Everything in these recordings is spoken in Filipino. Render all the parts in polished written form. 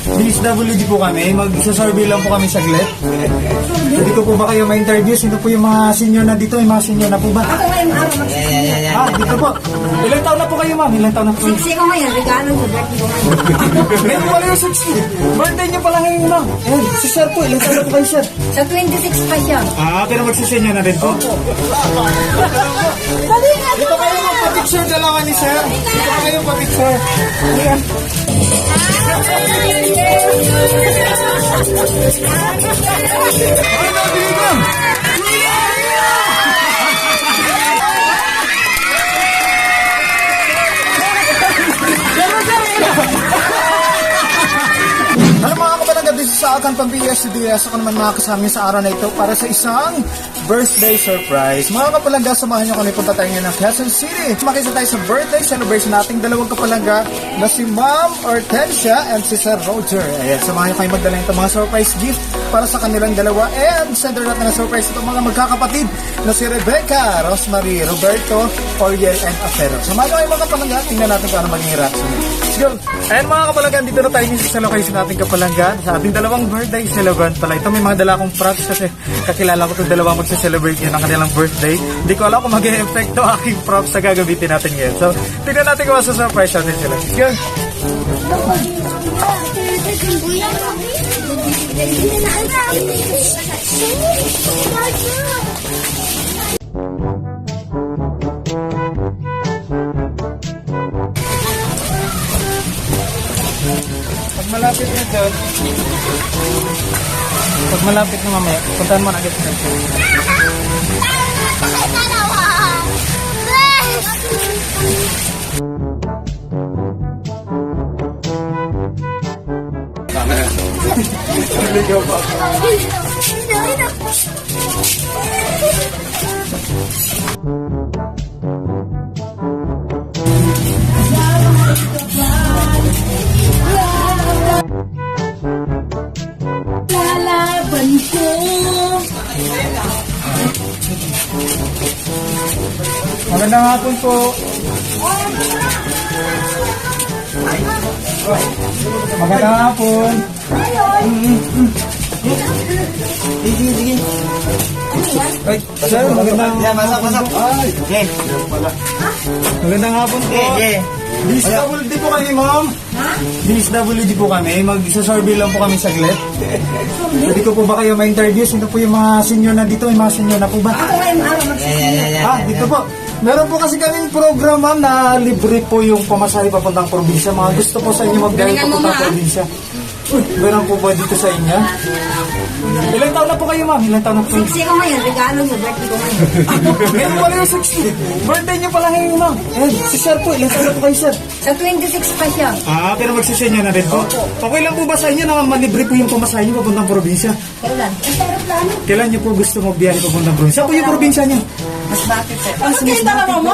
DSWD po kami. Mag-survey lang po kami saglit. Pwede ko po ba kayo ma-interview? Sino po yung mga senior na dito? Yung mga senior na po ba? Ako ngayon araw mag-60. Dito po. Ilang taon na po kayo, ma'am? Ilang taon na po? 60 ko ngayon, regalo ko, birthday ko ngayon. Ngayon pala yung 60. Birthday niyo pala ngayon, ma'am. Ayan, si Sir po. Ilang taon na po kayo, Sir? Sa 26 pa siya. Pero magsisenya na rin po. Dito kayo magpa-picture dalawa ni Sir. Dito kayo magpa-picture. Ayan. Ano mga kapalaga dito sa akin pang-PSDS, ako naman mga kasama sa araw na ito para sa isang birthday surprise. Mga kapalaga, samahan nyo kami punta tayo ngayon ng Quezon City. Makisa tayo sa birthday celebration nating dalawang kapalaga na si Ma'am Hortensia and si Sir Roger. Ayan, samahan nyo kayo magdala ng mga surprise gift para sa kanilang dalawa. And sender natin na surprise itong mga magkakapatid na si Rebecca, Rosemary, Roberto, Oriel, and Afero. Samahan nyo kayo mga kapalaga, tingnan natin kung ano maging reaction. Let's go! And mga kapalaga, dito na tayo sa location nating kapalaga sa ating dalawang birthday celebrant pala. Ito may mga dala akong props kasi kakilala ko itong dalawa magsa-celebrate yun ng kanilang birthday. Hindi ko alam kung mag-e-effect to aking props sa gagamitin natin ngayon. So, tingnan natin kung masa-surprise natin sila. Let's go! Malapit na doon. Pag malapit na mamaya, puntahan mo na agad na. Ligaw pa. Magandang hapon po. Magandang hapon. Sige. Ay, sir, magandang hapon po. Okay. Magandang hapon po. DSWD po kami, ma'am. DSWD po kami. Mag-survey lang po kami saglit. Pwede ko po ba kayo ma-interview? Sino po yung mga senior na dito? Yung mga senior na po ba? Ako ngayon araw mag-60. Dito po. Meron po kasi kaming program, ma'am, na libre po yung pamasahe papuntang probinsya. Mga gusto po sa inyo mag-drive papuntang probinsya. Meron po ba dito sa inyo? Ilang taon na po kayo, ma'am? Ilang taon na po? 60 ko ngayon, regalo ko, birthday ko ngayon. Ngayon pala yung 60. Birthday niyo pala ngayon, ma'am. Si Sir po. Ilang taon na po kayo, Sir? Sa 26 pa siya. Pero magsisenya na rin po. Okay lang po ba sa inyo na malibre po yung pamasahe niyo papuntang probinsya? Kailan? Ang aeroplano. Kailan niyo po gusto magbiyahe papuntang probinsya? Saan po yung probinsya niyo? Mas bakit sir? Mas dalawa mo.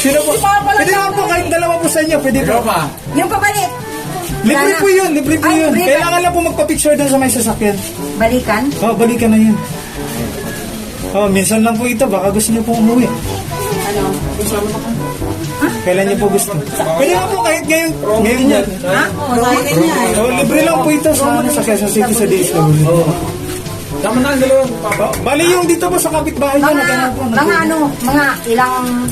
Sino po? Pwede naman po kahit dalawa po sa inyo. Pwede po. Yung pabalik. Libre po yun. Libre po yun. libre. Kailangan lang po magpa-picture doon sa may sasakyan. Balikan? Balikan na yun. Minsan lang po ito. Baka gusto niyo po umuwi. Ano? Kailan niyo po gusto? Pwede nga po kahit ngayon yan. Oo, sabi niya. Libre lang po ito sa Quezon City sa DSWD. Tama na ang dalawa. Bali yung dito po sa kapitbahay niyo. Mga ilang...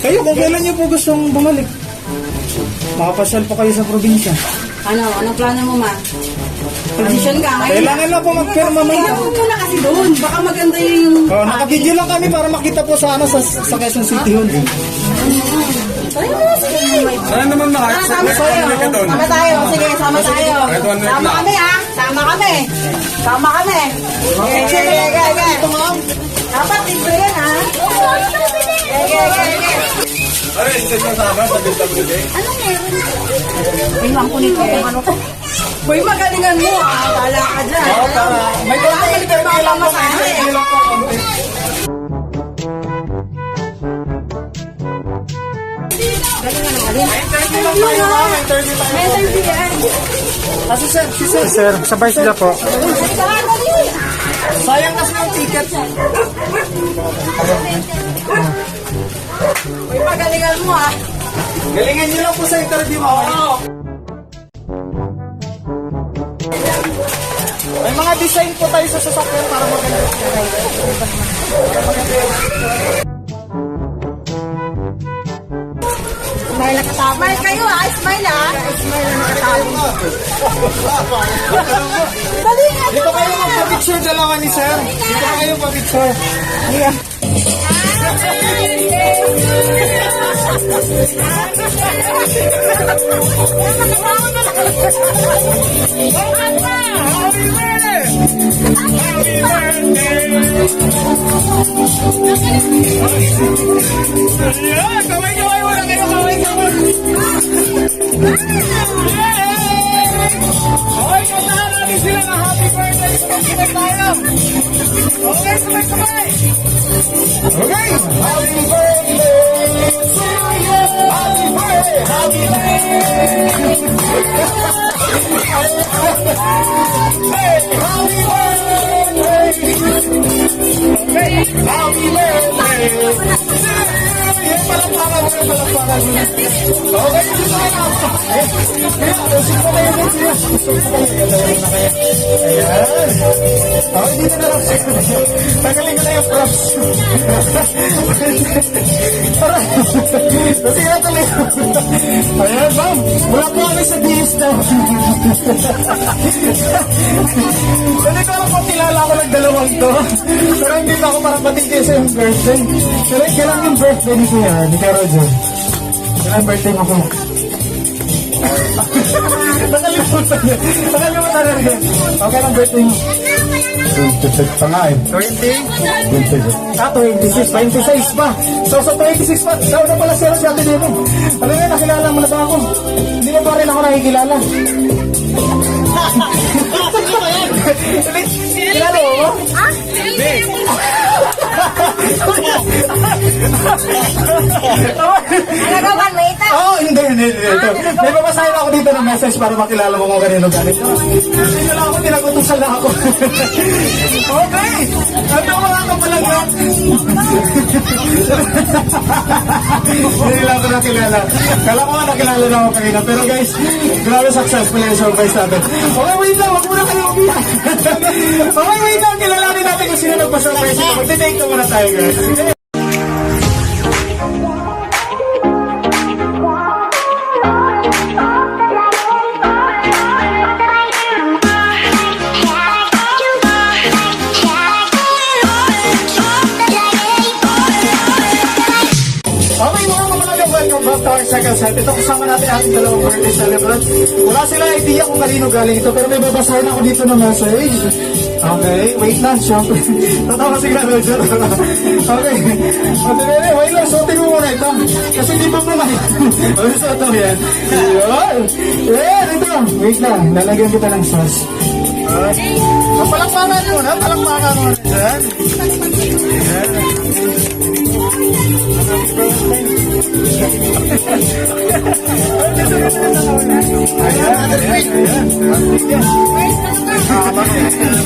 Kayo kung kailan niyo po gustong bumalik. Makapasyal po kayo sa probinsya. Anong plano mo, ma? Position ka ngayon. Kailangan lang po mag-firma mo. Tingnan mo muna kasi doon. Baka maganda yung... Naka-video lang kami para makita po sa Quezon City Hall. Sana naman Sama tayo. Sige, sama tayo. Sama kami, ha? Sama kami. Okay. Dapat dito yan, ha? Okay. Ay, isa siya sama sa DSWD. Iwan ko nito. Boy, magalingan mo, ha? Wala ka dyan. May konti lang po. Si Sir, sabay sila po. Sayang kasi yung ticket. Boy, magalingan mo, ha? Galingan niyo lang po sa interview mo. naka-design po tayo sa sasakyan para maganda. Smile na katama. Smile kayo ah. Smile ah. Smile na nakatama. Dali nga. Dito kayo magpa-picture dalawa ni sir. Dito kayo magpa-picture. Ayan. Okay, kantahan natin sila ng happy birthday sa pagkita tayo. Okay, sabay-sabay. Okay. Happy birthday to you. Happy birthday. Happy birthday. Happy birthday. Happy birthday. Yan, palakpakan mo, palakpakan mo. Okay, gusto ko na. Gusto ko na yun. Gusto ko na yun. Ayan. Okay, dito na lang. Tagalin ko na yung props. Kasi nga tuloy. Ayan, ma'am. Wala po kami sa DSW. Hindi ko alam kung kilala ko ng dalawang to. Pero hindi pa ako parang patingin sa yung birthday. Pero kailan yung birthday ni Kuya, ni Kuya Roger? Kailan birthday mo ko? Nakalimutan niya. Nakalimutan na rin. Okay lang birthday mo. 26 pa nga eh. 20? 26. Ah, 26. 26 pa. So, sa 26 pa. Daw na pala siya si Ate Demo. Ano na, nakilala mo na ba ako? Hindi mo pa rin ako nakikilala. Kilala mo ba? Hindi. Nagawan mo ito. Oo, hindi. Ito. May babasahin ako dito ng message para makilala mo kung kanino galing. Hindi lang ako, tinagutusan lang ako. Okay. Ano mga kapalaga? Hindi lang ako nakilala. Kala ko nga nakilala na ako kanina. Pero guys, grabe successful yung surprise natin. Okay, wait lang. Wag muna kayo umiyak. Okay, wait lang. Kilalanin natin kung sino nagpa-surprise ito. Magte-take ko muna tayo, guys. Okay, mga kapalaga, welcome back to our second set. Ito kasama natin ating dalawang birthday celebrant. Wala sila idea kung kanino galing ito, pero may babasahin ako dito ng message. Okay, wait lang, syempre. Tatawa si Kuya Roger. Okay. Wait lang, suotin mo muna ito. Kasi hindi pa pumahin. Okay, so ito yan. Yun. Yan, ito. Wait lang, lalagyan kita ng sauce. Palakpakan muna, palakpakan muna dyan. Yan.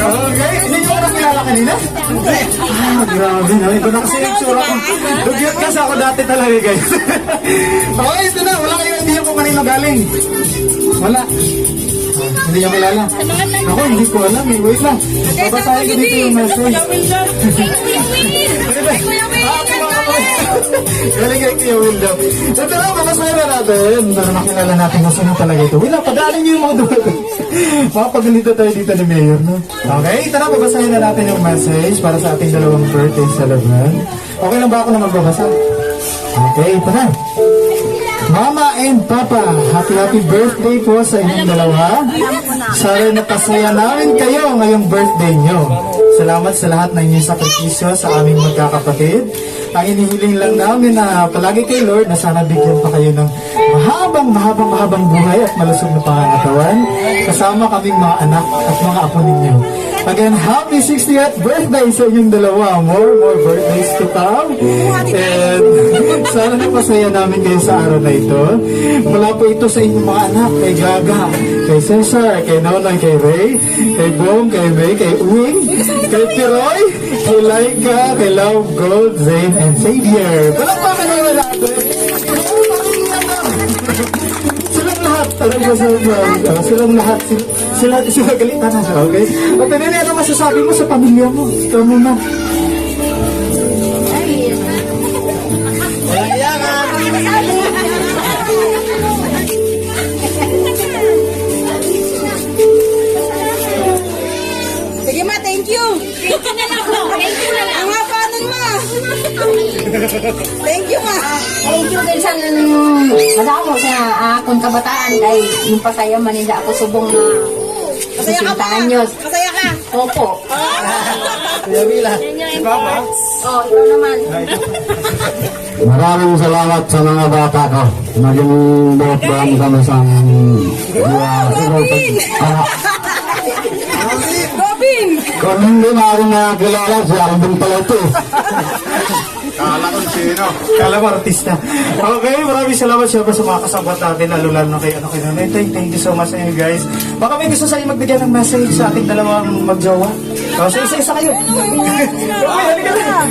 Okay, hindi nyo ko nakilala kanina? Grabe na, ito na kasi yung tsura ko. Dugyot kasi ako dati talaga, guys. Okay, ito na, wala kayong idea kung kanino galing. Wala. Hindi nyo kilala. Ako, hindi ko alam eh. Wait lang. Babasahin ko dito yung message. Galing kay Kuya Will daw. Ito na, makasahin na natin. Para makilala natin kung sino talaga ito. Wala, padaanin niyo yung mga doon. Makapagalito tayo dito ni Mayor, no? Okay, ito na, babasahin na natin yung message para sa ating dalawang birthday celebrant. Okay lang ba ako na magbabasa? Okay, ito na. Mama and Papa, happy birthday po sa inyong dalawa. Sana napasaya namin kayo ngayong birthday nyo. Salamat sa lahat ng inyong sakripisyo sa aming magkakapatid. Ang inihiling lang namin na palagi kay Lord na sana bigyan pa kayo ng mahabang buhay at malusog na pangangatawan. Kasama kaming mga anak at mga apo ninyo. Again, happy 60th birthday sa inyong dalawa. More birthdays to come. And sana napasaya namin kayo sa araw na ito. Mula po ito sa inyong mga anak, kay Gaga, kay Cesar, kay Nonoy, kay Ray, kay Bong, kay May, kay Uwing, kay Piroy, kay Laika, kay Love, Gold, Zane, and Xavier. Palakpakan nyo na natin. Silang lahat. Parang silang lahat, sila galitan na. Okay? At Nene, ano masasabi mo sa pamilya mo? Ikaw muna. Sige ma, thank you. Thank you na lang po. Thank you na lang. Ang haba nun ma. Thank you ma. Thank you din sa madamo sa akong kabataan dahil yung pasaya manila ako subong na Masaya ka 60 pa. anyos. Masaya ka. Opo. Kuya Mila. Oh, ikaw naman. Maraming salamat sa mga bata ko. Naging buhat ba kami sa Robin. kung hindi na ako nakakilala, si Alvin pala ito. Kala ko sino. Kala mo artista. Okay, maraming salamat syempre sa mga kasabat natin, lalo na kay Nanay. Thank you so much sa inyo guys. Baka may gusto sa inyo magbigay ng message sa ating dalawang magjowa. So isa-isa kayo. Okay, halika na.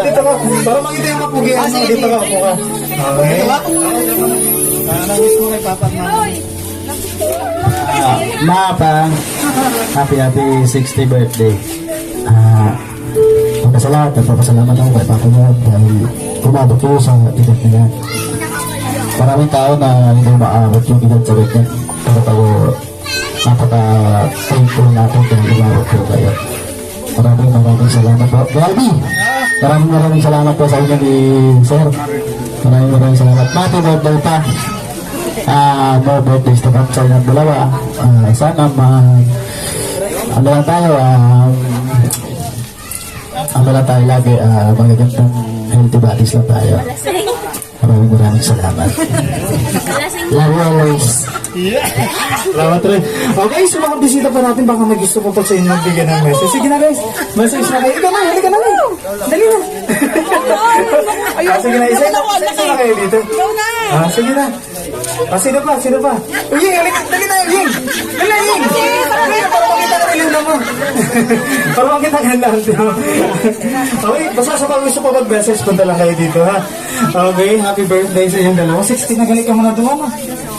Dito ko. Para makita yung kapugian mo. Dito ka, upo ka. Okay. Nangis mo kay Papa at Mama. Mapa, happy 60th birthday. Papasalamat ako kay Papa mo dahil kumabot ko sa edad niya. Maraming tao na hindi maabot yung edad sa edad niya. Pero ako, napaka-thankful natin kung umabot ko kayo. Maraming salamat po. Galbi! Maraming salamat po sa inyo ni Sir. Maraming salamat. Mati, birthday pa. More birthdays to come sa inyong dalawa. Sana ano lang tayo lagi, magagandang healthy bodies lang tayo. Maraming salamat. Love you always. Salamat rin. Okay, sa mga bisita pa natin, baka may gusto ko pa sa inyo magbigyan ng message. Sige na guys, message na kayo. Ikaw na, halika na kayo. Dali na. Sige na, isa na kayo dito. Sige na. Sino pa? Uy, halika, dali na, Ying. Dali na, Ying. Para makita ka rin mo. Para makita ka lang. Okay, basta sa pag gusto pa mag-message, punta lang kayo dito, ha? Okay, happy birthday sa inyong dalawa. 60 na galit ka muna doon, ha?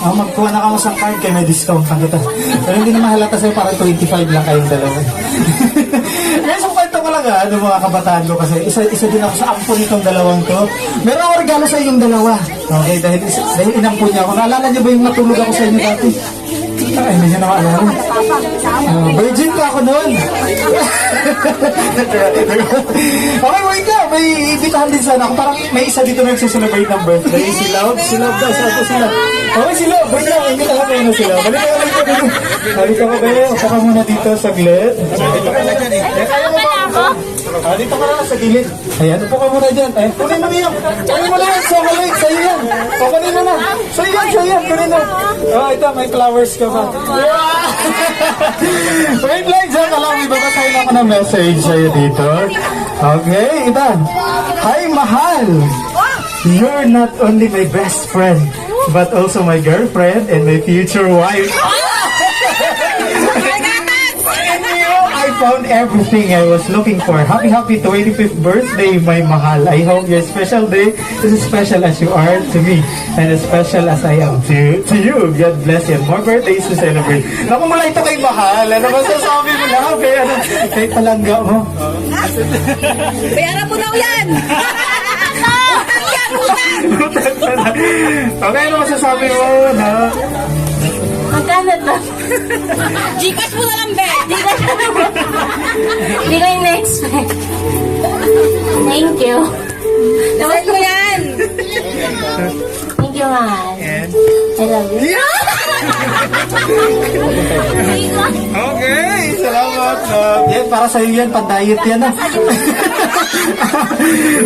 Magkuha na ka mo sa card kaya may discount pa kita. Pero hindi na mahalata sa'yo, parang 25 lang kayong dalawa. Kaya sa kwento ko lang mga kabataan ko kasi isa din ako sa ampun nitong dalawang to. Meron ako regalo sa inyong dalawa. Okay, dahil inampun niya ako. Naalala niyo ba yung natulog ako sa inyo dati? Ay, hindi niya na maalala. Virgin pa ako noon. Okay, wait ka. May ibitahan din sana ako. Parang may isa dito na nagsuselebrate ng birthday. Si Love daw. Sabi sila. Okay, si Love. Wait lang. Hindi lang kayo na sila. Halika ko kayo. Upo ka muna dito sa gilid. Kaya mo ba ako? Dito ka na sa gilid. Ayan, upo ka muna dyan. Ayan, kunin mo na yan. Kunin mo na yan. Chocolate. Sa'yo yan. O, kunin mo na. Sa'yo yan. Kunin mo. Oh, ito. May flowers ka pa. Wait lang, Jack. Alam, may babasahin ako ng message sa'yo dito. Okay, ito. Hi, mahal. You're not only my best friend, but also my girlfriend and my future wife. I found everything I was looking for. Happy 25th birthday, my mahal. I hope your special day is as special as you are to me and as special as I am to you. God bless you. More birthdays to celebrate. Naku, mula ito kay mahal. Ano ba sasabi mo na? Kay palangga mo. Bayaran mo daw yan. Okay, ano masasabi mo na? Magkano to? Gcash mo na lang, be. Hindi ko yung na-expect. Thank you. Send mo yan. Thank you, mahal. I love you. Okay, salamat. Yan, para sa'yo yan, pan-diet yan.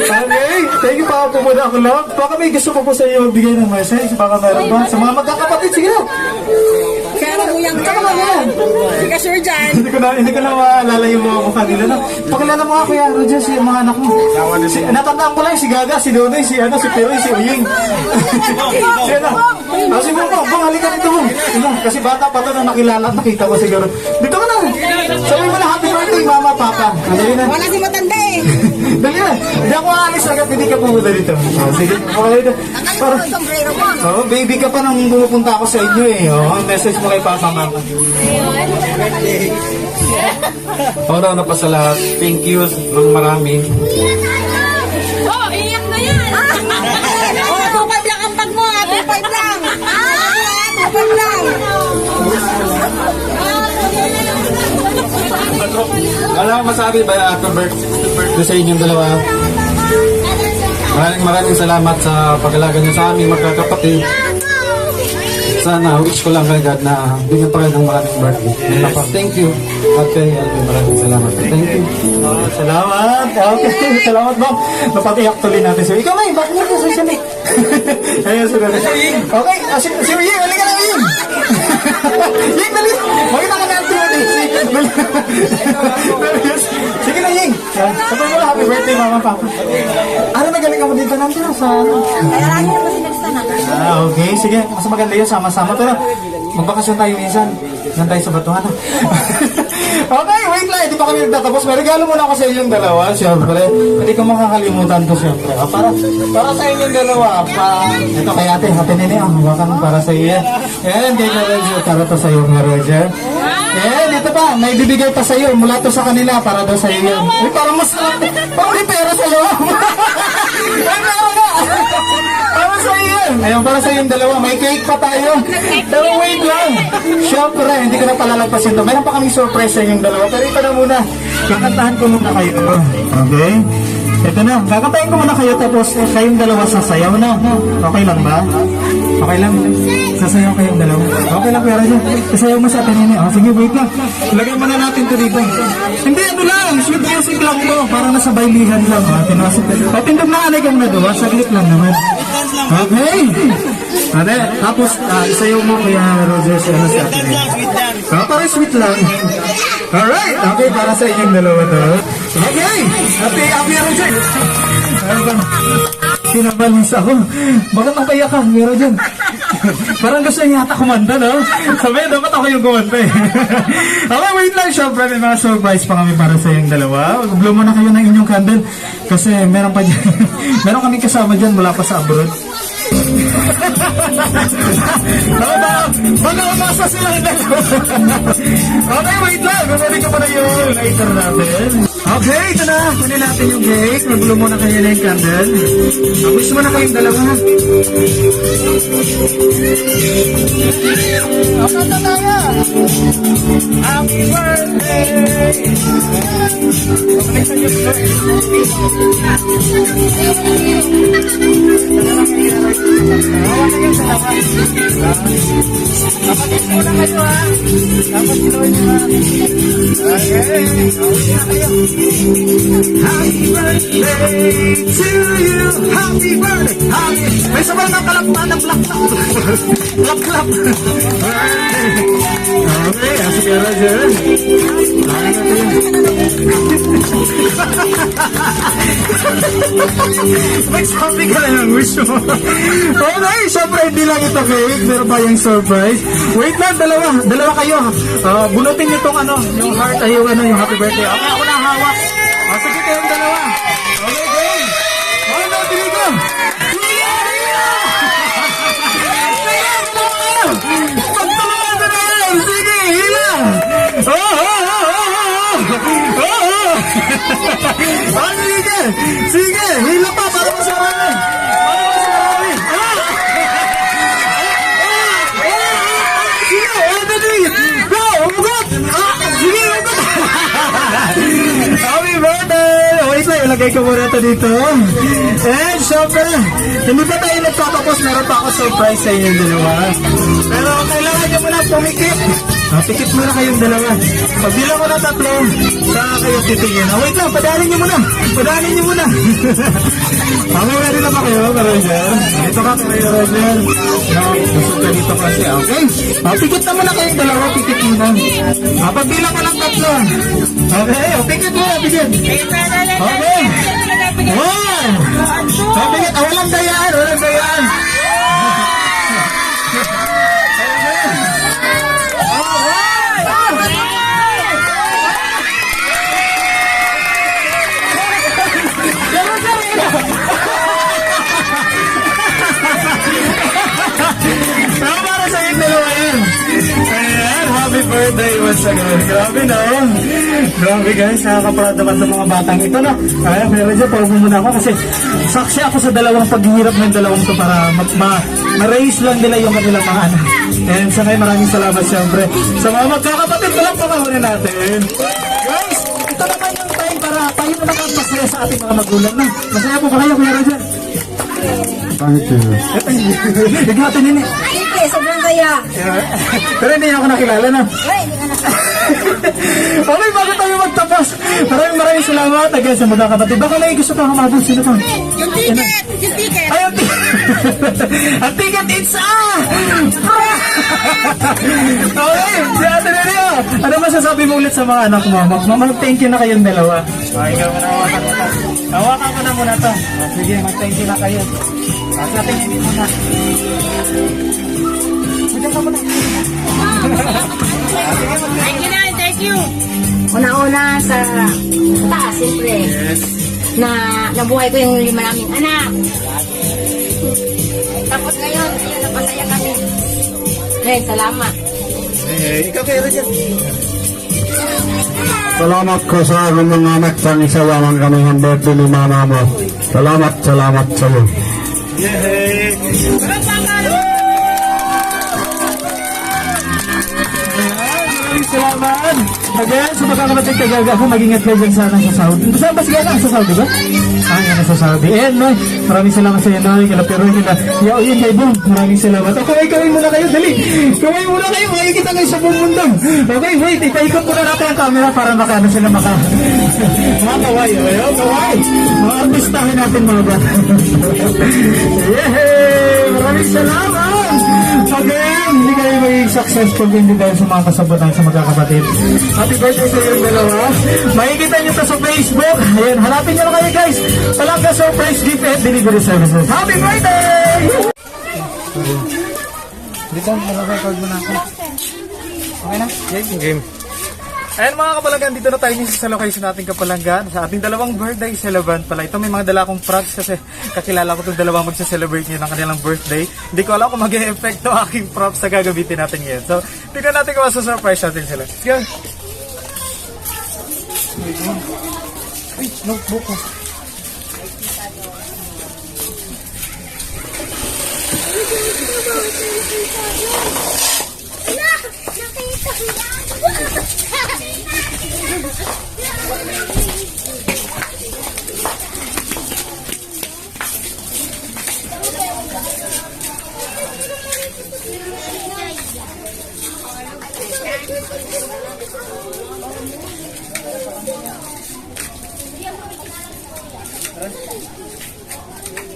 Okay, thank you pa po muna ako, love. Baka may gusto ko po sa iyo magbigay ng message. Baka meron ba? Sa mga magkakapatid, sige na. Kaya maguyang ka naman yan. Hindi ka sure dyan. Hindi ko na maalala yung mga mukha nila. No? Pakilala mo nga, Kuya Roger, si mga anak mo. Natandaan ko lang si Gaga, si Donoy, si Peroy, si Uying. Si si Bong, halika dito mo. Kasi bata pa ito na nakita ko siguro. Dito ka na. Sabi mo na happy birthday, mama, papa. Dali na. Wala si matanda eh. Dali na. Hindi ako aalis agad, hindi ka pumunta dito. Oh, sige, ako dito. Para, oh, baby ka pa nang pumupunta ako sa inyo eh. Oh, message mo kay Papa Mama. Una pa sa lahat, thank you ng marami. Oh, iyak na yan. Oh, 2.5 lang ang bag mo. 2.5 lang. 2.5 lang. Wala akong masabi ba, happy birthday sa inyong dalawa. Maraming salamat sa pag-alaga niyo sa aming magkakapatid. Sana, wish ko lang kay God na bigyan pa kayo ng maraming birthday. Thank you. At kay Alvin, maraming salamat. Thank you. Oh, salamat. Okay, salamat Bob. Napatiyak tuloy natin. So, ikaw na yung bakit mo sa siya eh. Ayun, sunod. Okay, si Ying, halika na Ying. Ying, dali. Makita ka na ang tuwa eh. Sige na Ying. Sabay mo, happy birthday mama papa. Ano nagaling ka mo dito natin sa ano? Kaya lagi na sinagsta na. Okay, sige. Mas maganda yun, sama-sama. Pero, magbakasyon tayo minsan. Yan tayo sa batuhan. Okay, wait lang. Hindi pa kami nagtatapos. May regalo muna ako sa inyong dalawa, siyempre. Hindi ko makakalimutan to, siyempre. Para sa inyong dalawa. Ito kay ate, ate nene. Hawakan para sa iyo. Yan, kay na Roger. Para to sa iyo, nga Roger. Yan, dito pa. May bibigay pa sa iyo. Mula to sa kanila, para daw sa iyo. Uy, parang mas, parang may pera sa iyo. Ay, meron nga. Para sa iyo. Ayun, para sa iyong dalawa. May cake pa tayo. Pero wait lang. Siyempre, hindi ko na palalagpasin to. Meron pa kaming surprise sa inyong dalawa. Pero ito na muna. Kakantahan ko muna kayo. Okay? Ito na. Kakantahin ko muna kayo tapos kayong dalawa sasayaw na. Okay lang ba? Okay lang. Sasayaw kayong dalawa. Okay lang, pero dyan. Sasayaw mo sa atin ini. Oh, sige, wait lang. Lagay muna natin to dito. Hindi, ano lang. Sweet music lang to. Parang nasa baylihan lang. Patindog na anay ka muna doon. Saglit lang naman. Okay. Ate, tapos isayaw mo kaya Roger sa ano sa atin. Parang sweet lang. Alright. Okay, para sa inyong dalawa to. Okay. Ate, Abby Roger. Ano ba? Kinabalis ako. Bakit ang kaya ka? Meron dyan. Parang gusto niya yata kumanta, no? Sabi, dapat ako yung kumanta eh. Okay, wait lang. Siyempre, may mga surprise pa kami para sa yung dalawa. Blow mo na kayo ng inyong candle. Kasi meron pa dyan. Meron kami kasama dyan mula pa sa abroad. Baka umasa sila yung dalawa. Okay, wait lang. Gumali ka pa na yung lighter natin. Okay, ito na. Kunin natin yung cake. Mag-blow muna kayo na yung candle. Wish mo na kayong dalawa. Okay na tayo. Happy birthday! Okay sa iyo. Kapatid mo na kayo ha. Dapat iloy nyo ha. Okay. Happy birthday to you. Happy birthday. Happy. May sabay ng kalakpan ng plak-plak. Plak-plak. Okay. Sige, Roger. Magsabi ka lang ang wish mo. Okay, syempre hindi lang ito cake. Meron pa yung surprise. Wait lang, dalawa kayo. Bunutin niyo tong ano, yung heart, ay yung ano, yung happy birthday. Okay, ako na hawak. Sige kayong dalawa. Okay, game. Okay, nabili ko. Pagtulungan ko na yan. Sige, hila. Sige, hila pa para masarami. Sige, dali. Go, umugot. Sige, umugot. Happy birthday. Wait lang, ilagay ko muna ito dito. And syempre, hindi pa tayo nagtatapos. Meron pa ako surprise sa inyong dalawa. Pero kailangan nyo muna pumikit. Pikit muna kayong dalawa. Pagbilang ko na 3, saka kayo titingin. Wait lang, padaanin nyo muna. Padaanin nyo muna. Ready na ba kayo, Roger? Dito ka, Roger. Gusto ka dito kasi, okay? Pikit na muna kayong dalawa, pikit muna. Pagbilang ko ng 3. Okay, pikit muna, pikit. Okay. 1. Pikit, walang dayaan, walang dayaan. birthday once again. Grabe no? Grabe guys, nakaka-proud naman ng mga batang ito no? Kaya meron dyan, paupo muna ako kasi saksi ako sa dalawang paghihirap ng dalawang to para ma-raise lang nila yung kanilang mga anak. And sa ngayon, maraming salamat syempre sa mga magkakapatid ko lang pakahunin natin. Guys, ito naman yung time para tayo na makapasaya sa ating mga magulang na. Masaya po ba kayo, Kuya Roger? Thank you. Bigla natin yun eh. Sige, sobrang saya. Pero hindi ako nakilala na. Ay, hindi ka na. Okay, bago tayo magtapos. Maraming salamat again sa mga kapatid. Baka may gusto pa humabot. Sino to? Yung ticket! Yung ticket! Ay, ang ticket! Ang ticket, it's Okay, si Ate Nerio. Ano masasabi mo ulit sa mga anak mo? Mag-thank you na kayong dalawa. Okay, ikaw muna, hawakan mo to. Hawakan ko na muna to. Sige, mag-thank you na kayo. Sa tingin mo na. Bigyan ka muna. Thank you na, thank you! Una-una sa taas, siyempre. Na nabuhay ko yung 5 naming anak. Tapos ngayon, ayun, napasaya kami. Ngayon, salamat. Ikaw kayo rin dyan. Salamat ko sa aking mga anak sa isawaman kami ng birthday ni mama mo. Salamat sa iyo. Yay! Maraming salamat! Again, sa magkakapatid kagaga ako, mag-ingat kayo dyan sana sa Saudi. Saan ba siya na? Sa Saudi ba? Yan sa Saudi. And Noy, maraming salamat sa iyo, Noy. Kala Pero, kala Yao-Yin, kay Bong. Maraming salamat. Okay, kawin muna kayo. Dali! Kawin muna kayo. Makikita kayo sa buong mundo. Okay, wait. Ipaikot muna natin ang camera para makano sila mga kaway. Okay, kaway. Mga artistahin natin mga bata. Yay! Maraming salamat! Again, hindi kayo magiging successful hindi dahil sa mga kasabutan sa magkakapatid. Happy birthday sa inyong dalawa. Makikita nyo to sa Facebook. Ayan, hanapin nyo na kayo guys. Palangga Surprise Gift and Delivery Services. Happy birthday! Dito, mag-record mo na ako. Okay na? Game. Ayan mga kapalanggan, dito na tayo sa location nating kapalanggan. Sa ating dalawang birthday celebrant pala. Ito may mga dala akong props kasi kakilala ko itong dalawang magsa-celebrate nyo ng kanilang birthday. Hindi ko alam kung mag-e-effect ng aking props na gagamitin natin ngayon. So, tignan natin kung masa-surprise natin sila. Let's go! Ay, notebook ko.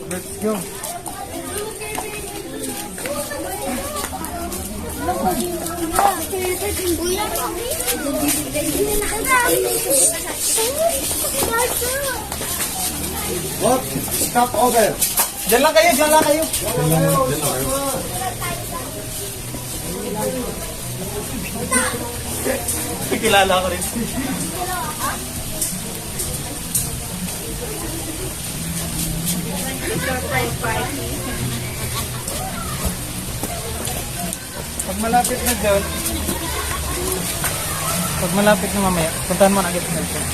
Let's go. What? Stop over. Diyan lang kayo, diyan lang kayo. Kilala ko rin. Pag malapit na dyan, pag malapit na mamaya, puntahan mo na agad na dyan.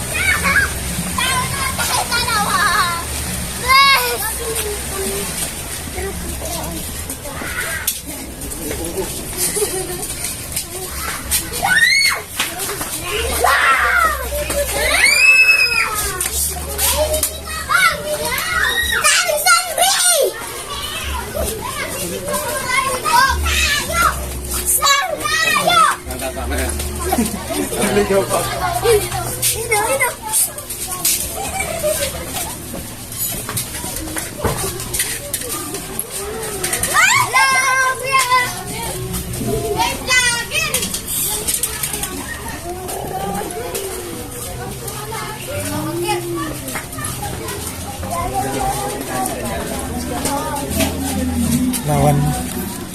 Lawan mo.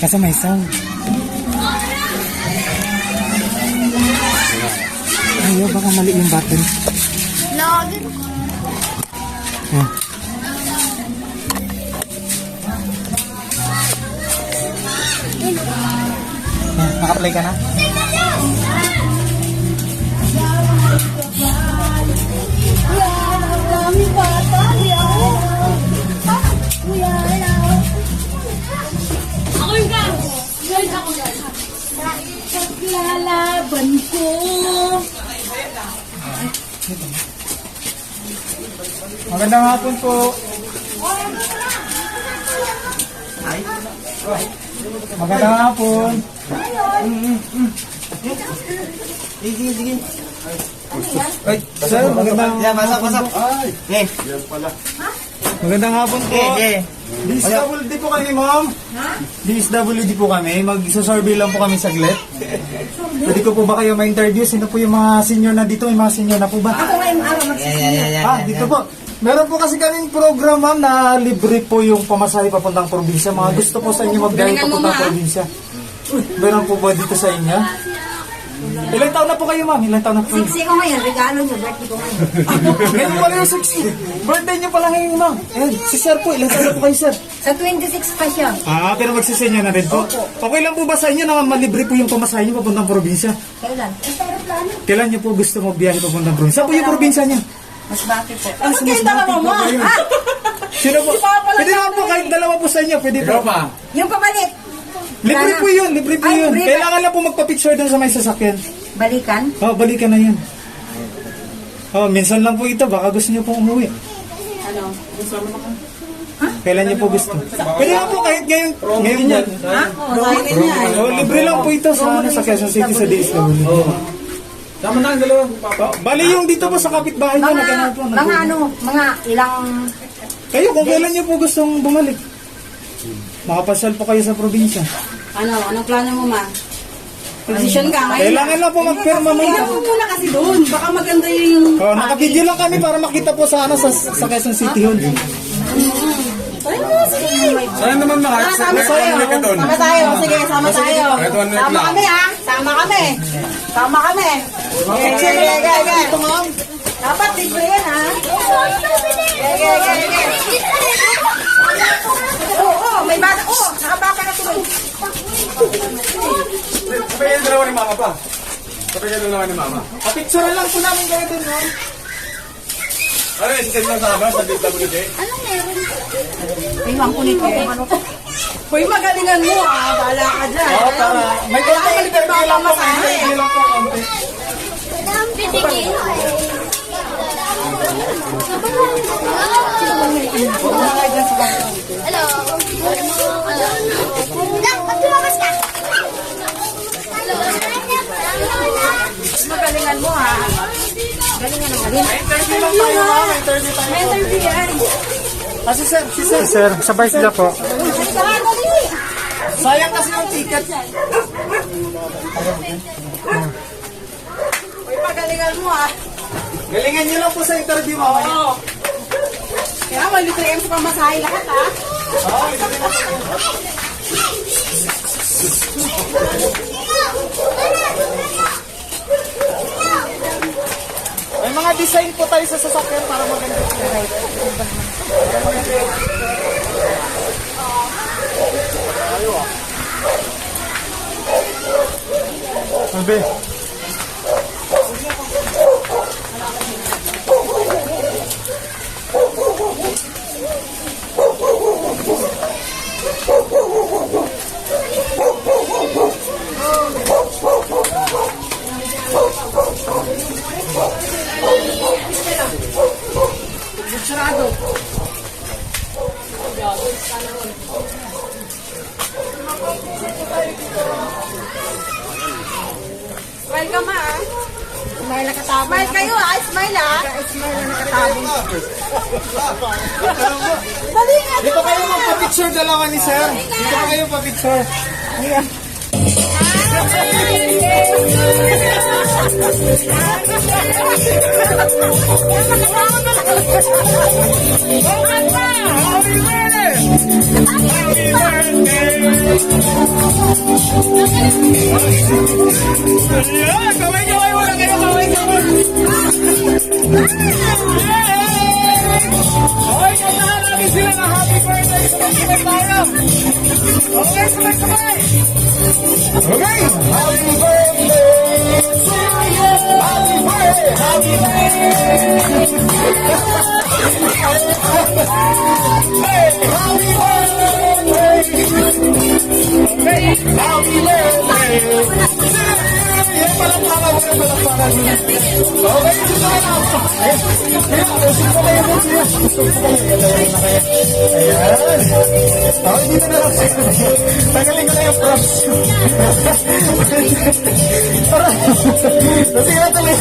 Kasi may sound. Ayaw, baka mali yung button. Login. Oh. Naka-play ka na? Ipaglalaban ko. Magandang hapon po. Magandang hapon. Ay, sir, magandang hapon po. Magandang hapon po. DSWD po kami, ma'am. DSWD po kami. Mag-survey lang po kami saglit. Pwede ko po ba kayo ma-interview? Sino po yung mga senior na dito? Yung mga senior na po ba? Ako ngayong araw magsisiniya. Dito po. Meron po kasi kaming program, ma'am, na libre po yung pamasahe papuntang probinsya. Mga gusto po sa inyo magbiyahe papuntang probinsya. Meron po ba dito sa inyo? Ilang taon na po kayo, ma'am? Ilang taon na po? Siksi ko ngayon, regalo niyo, birthday ko ngayon. Ngayon pala yung 60. Birthday niyo pala ngayon, ma'am. Ayan, si sir po. Ilang taon na po kayo, sir? Sa 26 pa siya. Pero magsisenya na rin po. Okay lang po ba sa inyo na malibre po yung pamasahe niyo papuntang probinsya? Kailan? Sa aeroplano. Kailan niyo po gusto magbiyahe papuntang probinsya? Saan po yung probinsya niyo? Mas bakit po? Mas bakit po kayo? Sino po? Pwede naman po kahit dalawa po sa inyo. Pwede po. Yung pabalik. Libre po yun, libre po Ay, yun. libre. Kailangan lang po magpa-picture doon sa may sasakyan. Balikan. Balikan na yan. Minsan lang po ito, baka gusto niyo po umuwi. Ano? Kailan niyo po gusto? Pwede lang po kahit ngayon yan. Libre lang po ito sa Quezon City sa DSWD. Tama na ang dalawa. Bali yung dito po sa kapitbahay niyo, naghanap po. Mga ilang... Kayo, kung kailan niyo po gustong bumalik. Makapasyal po kayo sa probinsya. Anong plano mo, ma? Position ka ngayon. Kailangan lang po magpirma mo. Tingnan mo muna kasi doon. Baka maganda yung... Nakabideo lang kami para makita po sa Quezon City Hall. Sana naman Sama tayo. Sama tayo. Sige, sama tayo. Sama kami, ha? Sama kami. Sama kami. Sige. Dapat libre yan, ha? Sige. Oo, may bata. Oo, nakabaka na tuloy. Kapag yung dalawa ni mama pa. Kapag yung dalawa ni mama. Picture lang po namin kayo dun, ma'am. Ano yung sisend lang sa kaba sa DSWD? Iwan ko nito. Hoy, magalingan mo, ha? Bahala ka dyan. May konti interview lang po. Interview lang po, konti. Magalingan mo, ha? Galingan mo. Interview lang tayo, ma'am. Interview tayo. Interview yan. Si sir, sabay sila po. Sayang kasi yung ticket. Hoy, magalingan mo, ha? Galingan niyo lang po sa interview, ma'am. Oo. Kaya malibre yung sa pamasahe lahat, ha? May mga design po tayo sa sasakyan para maganda. Sabi. Smile ka, ma, ha? Smile na katabo. Smile kayo, ha? Smile, ha? Smile na nakatabo. Dali nga. Dito kayo magpa-picture dalawa ni sir. Dito kayo pa-picture. Kaway muna kayo, kaway. Okay, kantahan namin sila na happy birthday sa mga tayo. Okay, sabay-sabay. Okay. Happy birthday to you. Happy birthday. Happy birthday. Hey, happy birthday. Okay, happy birthday. palakpakan mo na. Okay, gusto ka na. Ayan, gusto ko kayo mo siya. Gusto ko kayo. Ayan na kaya. Ayan. Okay, dito na lang siya. Tagalin ko na yung props. Tara. Sige na tuloy.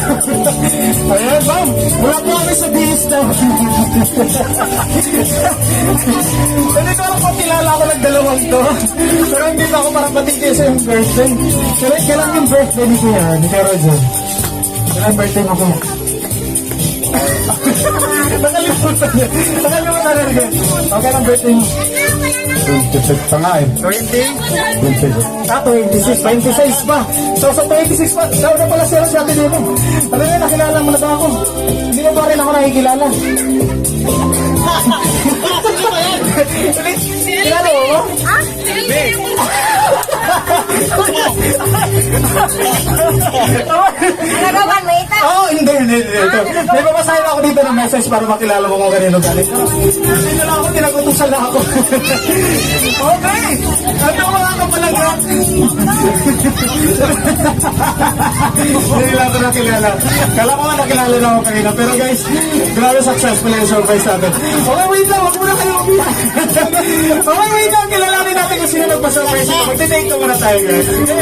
Ayan, ma'am. Wala po kami sa bihis daw. Hindi ko alam kung kilala ako nagdalawang to. Pero hindi pa ako parang patigil sa yung birthday. Pero kailan yung birthday ni Kuya? Ni Kuya Roger? Kailan birthday mo Kuya? Nakalimutan niya. Nakalimutan na rin. Okay lang birthday mo? 26 pa nga eh. 20? Ah, 26. 26 pa. So, sa 26 pa, daw na pala siya sa atin dito. Alam niyo, nakilala mo na ba ako? Hindi mo pa rin ako nakikilala. Kilala mo ba? Nagawan mo ito. Oo, hindi. Ito. May babasahin ako dito ng message para makilala mo kung kanino galing. Hindi na lang ako, tinagutusan na ako. Okay! Ano mga kapalaga? Hindi lang ako nakilala. Kala ko nga nakilala na ako kanina. Pero guys, grabe successful yung surprise natin. Okay, wait lang. Huwag muna kayo umiyak. Okay, wait lang. Kilalanin natin kung sino nagpa-surprise. Magte-take to muna tayo guys.